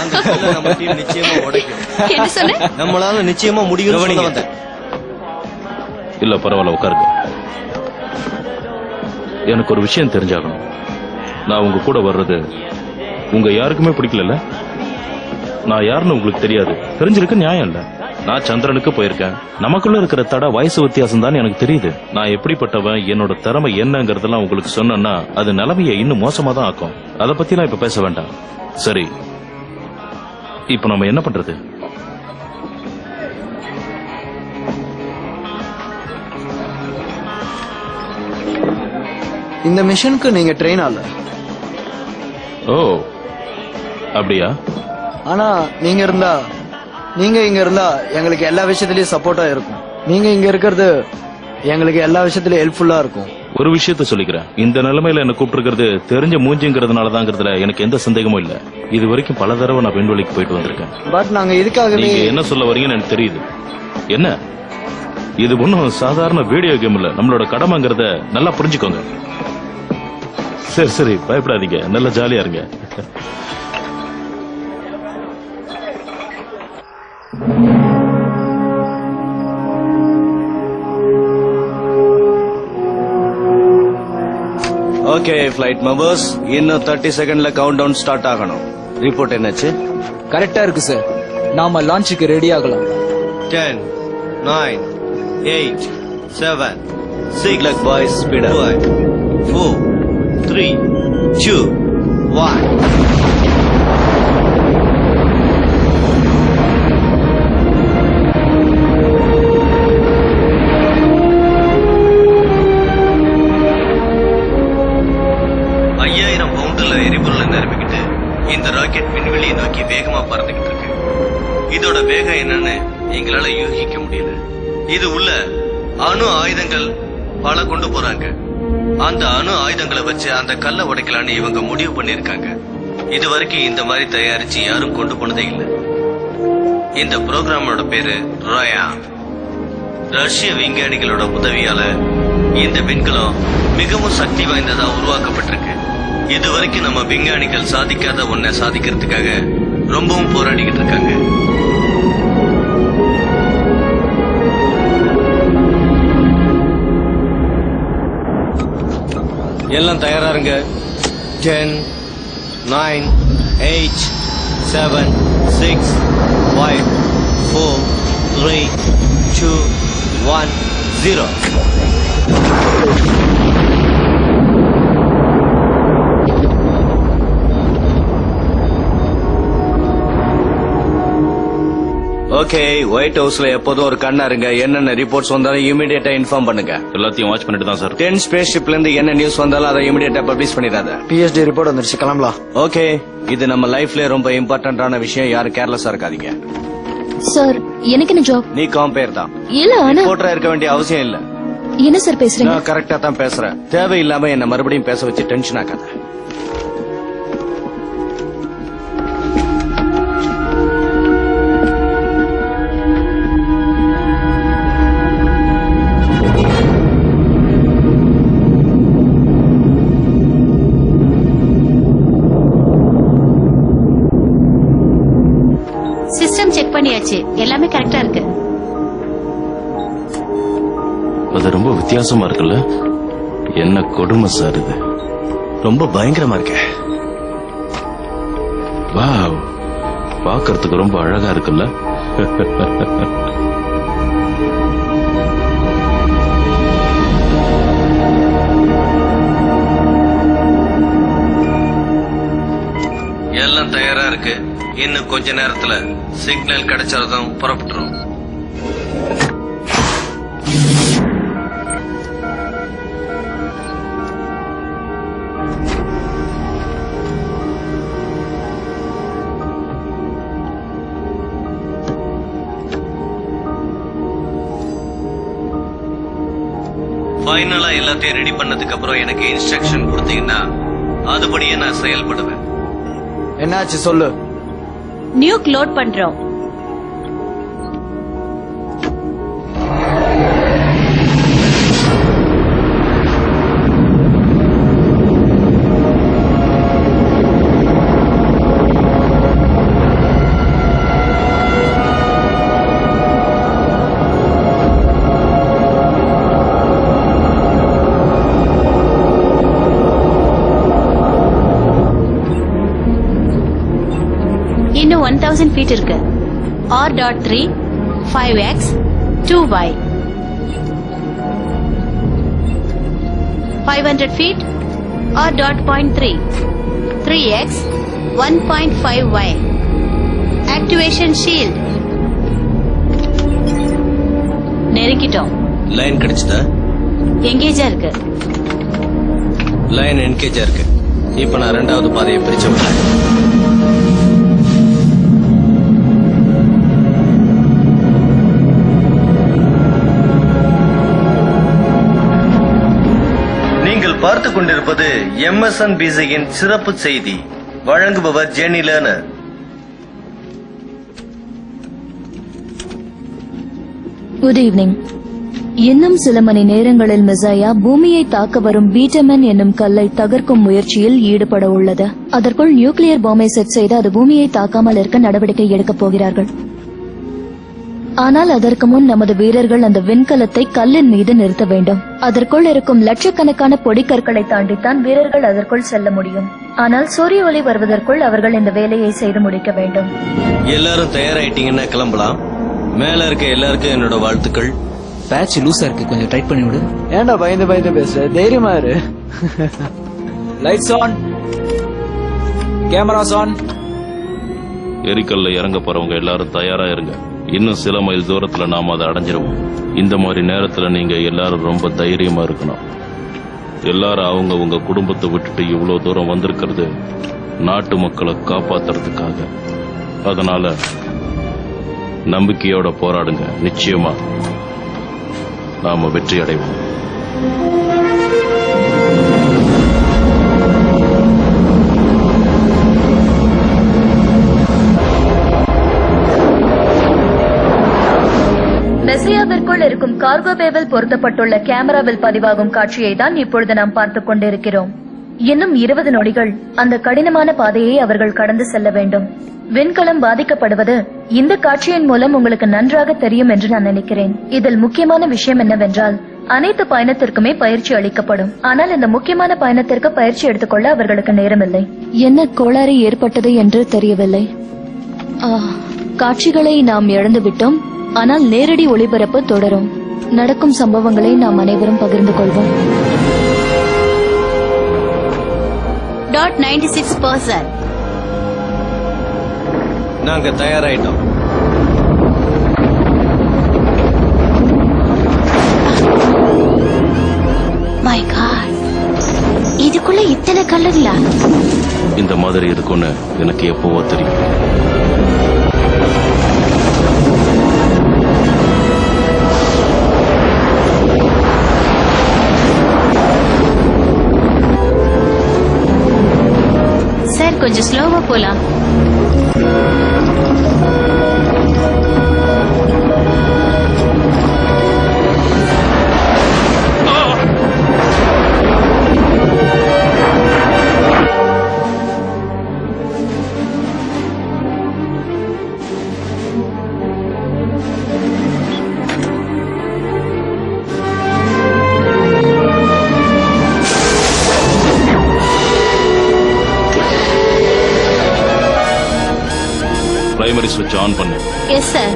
அந்த கல்லை நம்ம டீம் நிச்சயமா உடைக்கும். என்ன சொன்ன? நம்மளால நிச்சயமா முடியும் சொல்ல வந்தேன். இல்ல பரவாயில்ல, உட்காருங்க. எனக்கு ஒரு விஷயம் தெரிஞ்சாகணும். நான் உங்க கூட வர்றது உங்க யாருக்குமே பிடிக்கல. நான் யாருன்னு உங்களுக்கு தெரியாது, தெரிஞ்சிருக்க நியாயம் இல்ல. நான் சந்திரனுக்கு போயிருக்கேன். நமக்குள்ள இருக்கிற தடை வயசு வித்தியாசம் தான் எனக்கு தெரியுது. நான் எப்படிப்பட்டவன், என்னோட திறமை என்னங்கறதெல்லாம் உங்களுக்கு சொன்னா அது நிலைமையை இன்னும் மோசமா தான் ஆக்கும். அதை பத்திலாம் இப்ப பேச வேண்டாம். சரி, இப்ப நம்ம என்ன பண்றது? இந்த மிஷனுக்கு நீங்க ட்ரெயின் ஆகல. ஓ அப்படியா? ஆனா நீங்க இங்க இருந்தா எங்களுக்கு எல்லா விஷயத்திலயும் சப்போர்ட்டா இருக்கும். நீங்க இங்க இருக்கிறது எங்களுக்கு எல்லா விஷயத்திலயும் ஹெல்ப்ஃபுல்லா இருக்கும். ஒரு விஷயத்த சொல்லிக்கிறேன். இந்த நிலைமையில என்ன கூப்பிட்டுருக்கிறது தெரிஞ்ச மூஞ்சிங்கிறதுனாலதாங்கிறதுல எனக்கு எந்த சந்தேகமும் இல்ல. இது வரைக்கும் பல தடவை நான் விண்வெளிக்கு போயிட்டு வந்திருக்கேன். பட் நாங்க இதுக்காகவே நீங்க என்ன சொல்ல வரீங்கன்னு எனக்கு தெரியுது. என்ன இது ஒன்னும் சாதாரண வீடியோ கேம் இல்ல, நம்மளோட கடமைங்கிறத நல்லா புரிஞ்சுக்கோங்க. சரி சரி, பயப்படாதீங்க, நல்லா ஜாலியா இருங்க. ஓகே ஃபிளைட் மெம்பர்ஸ், இன்னும் 30 செகண்ட்ல கவுண்ட் டவுன் ஸ்டார்ட் ஆகணும். ரிப்போர்ட் என்னாச்சு? கரெக்டா இருக்கு சார். நாம லான்ச்சுக்கு ரெடி ஆகலாம். 10, 9, 8, 7, 6. Luck boys, speed up. 4, 3, 2, 1. எரிபொருளை நிரப்பிக்கிட்டு இந்த ராக்கெட் விண்வெளியை நோக்கி வேகமா பறந்துகிட்டு இருக்கு. இதோட வேகம் என்னன்னு எங்களால யூகிக்க முடியல. இது உள்ள அணு ஆயுதங்கள் பல கொண்டு போறாங்க. அந்த அணு ஆயுதங்களை வச்சு அந்த கல்லை உடைக்கலான்னு இவங்க முடிவு பண்ணிருக்காங்க. இது வரைக்கும் இந்த மாதிரி தயாரிச்சு யாரும் கொண்டு போனதே இல்லை. இந்த புரோகிராமோட பேரு ராயான். ரஷ்ய விஞ்ஞானிகளோட உதவியால இந்த விண்கலம் மிகவும் சக்தி வாய்ந்ததா உருவாக்கப்பட்டிருக்கு. இது வரைக்கும் நம்ம விஞ்ஞானிகள் சாதிக்காத ஒன்ன சாதிக்கிறதுக்காக ரொம்பவும் போராடிக்கிட்டு இருக்காங்க. எல்லாம் தயாரா இருங்க. 10, 9, 8, 7, 6, 5, 4, 3, 2, 1, 0. ஓகே, ஒயிட் ஹவுஸ்ல எப்போதும் ஒரு கண்ணா இருங்க. என்னென்ன ரிப்போர்ட்ஸ் வந்தாலும் இமிடியேட்டா இன்ஃபார்ம் பண்ணுங்க. எல்லாத்தையும் வாட்ச் பண்ணிட்டு தான் சார். 10 ஸ்பேஸ் ஷிப்ல இருந்து என்ன நியூஸ் வந்தாலும் அதை இமிடியேட்டா பப்ளிஷ் பண்ணிடாத. பிஎஸ்டி ரிப்போர்ட் வந்துருச்சு, கிளம்பலாம். ஓகே, இது நம்ம லைஃப்ல ரொம்ப இம்பார்ட்டன்டான விஷயம். யாரும் கேர்லெஸ்ஸா இருக்காதீங்க. சார், எனக்கு என்ன ஜாப்? நீ காம்பேர் தான். இல்ல, ஆனா ரிப்போர்ட்டரா இருக்க வேண்டிய அவசியம் இல்ல. என்ன சார் பேசுறீங்க? நான் கரெக்டா தான் பேசுறேன். தேவையில்லாம என்ன மறுபடியும் பேச வச்சு டென்ஷன் ஆக்காத. சிஸ்டம் செக் பண்ணியாச்சு, எல்லாமே கரெக்டா இருக்கு. அது ரொம்ப வித்தியாசமா இருக்குல்ல? என்ன கொடுமை சார் இது, ரொம்ப பயங்கரமா இருக்கு. வாவ், பார்க்கிறதுக்கு ரொம்ப அழகா இருக்குல்ல? எல்லாம் தயாரா இருக்கு. இன்னும் கொஞ்ச நேரத்துல சிக்னல் கிடைச்சதும் புறப்பட்டுரும். ஃபைனலா எல்லாத்தையும் ரெடி பண்ணதுக்கு அப்புறம் எனக்கு இன்ஸ்ட்ரக்ஷன் கொடுத்தீங்கன்னா அதுபடியே நான் செயல்படுவேன். என்னாச்சு சொல்லு. நியூக் லோட் பண்றோம். இன்னும் 1000 feet இருக்கு. R.3 5x 2y 500 feet. R.3 3x 1.5y activation shield. நெருங்கிட்டோம். லைன் கிடைச்சதா? எங்கேஜா இருக்கு. லைன் என்கேஜா இருக்கு. இப்ப நான் ரெண்டாவது பாதையை பிரிச்சு விடுறேன். நீங்கள் பார்த்து கொண்டிருப்பது MSNBC-யின் சிறப்பு செய்தி. வழங்குபவர் ஜெனி லேர்னர். Good evening. இன்னும் சில மணி நேரங்களில் மெசாயா பூமியை தாக்க வரும் பீட்டமன் என்னும் கல்லை தகர்க்கும் முயற்சியில் ஈடுபட உள்ளது. அதற்குள் நியூக்ளியர் பாம்பை செட் செய்து அது பூமியை தாக்காமல் இருக்க நடவடிக்கை எடுக்கப் போகிறார்கள். ஆனால் அதற்கு முன் நமது வீரர்கள் அந்த விண்கலத்தை கல்லின் மீது நிறுத்த வேண்டும். அதற்குள் இருக்கும் லட்சக்கணக்கான பொடிக்கற்களை தாண்டித்தான் வீரர்கள் அதற்குள் செல்ல முடியும். ஆனால் சூரிய ஒளி வருவதற்குள் அவர்கள் இந்த வேலையை செய்து முடிக்க வேண்டும். எல்லாரும் தயாராயிட்டீங்கன்னா கிளம்பலாம். மேல இருக்க எல்லாருக்கும் என்னோட வாழ்த்துக்கள். பேட்ச் லூசா இருக்கு, கொஞ்சம் டைட் பண்ணி விடு. ஏன்டா பயந்து பயந்து பேசுற? தைரியமா இரு. Lights on, cameras on. எரிக்கல்ல இறங்க போறவங்க எல்லாரும் தயாரா இருங்க. இன்னும் சில மைல் தூரத்துல நாம அதை அடைஞ்சிருவோம். இந்த மாதிரி நேரத்துல நீங்க எல்லாரும் ரொம்ப தைரியமா இருக்கணும். எல்லாரும் அவங்க உங்க குடும்பத்தை விட்டுட்டு இவ்வளவு தூரம் வந்திருக்கிறது நாட்டு மக்களை காப்பாத்துறதுக்காக. அதனால நம்பிக்கையோட போராடுங்க. நிச்சயமா நாம வெற்றி அடைவோம். மெசியாவிற்குள் இருக்கும் கார்கோ பேவில் பொருத்தப்பட்டுள்ள கேமராவில் பதிவாகும் காட்சியை தான் இப்பொழுது நாம் பார்த்துக் கொண்டிருக்கிறோம். இன்னும் 20 நொடிகள் அந்த கடினமான பாதையை அவர்கள் கடந்து செல்ல வேண்டும். விண்கலம் பாதிக்கப்படுவது இந்த காட்சியின் மூலம் உங்களுக்கு நன்றாக தெரியும் என்று நான் நினைக்கிறேன். இதில் முக்கியமான விஷயம் என்னவென்றால் அனைத்து பயணத்திற்குமே பயிற்சி அளிக்கப்படும். ஆனால் இந்த முக்கியமான பயணத்திற்கு பயிற்சி எடுத்துக்கொள்ள அவர்களுக்கு நேரமில்லை. என்ன கோளாறு ஏற்பட்டது என்று தெரியவில்லை. காட்சிகளை நாம் இழந்துவிட்டோம். ஆனால் நேரடி ஒளிபரப்பு தொடரும். நடக்கும் சம்பவங்களை நாம் அனைவரும் பகிர்ந்து கொள்வோம். .96%. நாங்க தயாராயிட்டோம். My God. இதுக்குள்ள இத்தனை கல்லுங்களா? இந்த மாதிரி இருக்குன்னு எனக்கு எப்பவோ தெரியும். சார் கொஞ்சம் ஸ்லோவா போலாம். பிரைமரி சுவிட்ச் ஆன் பண்ணு. Yes sir.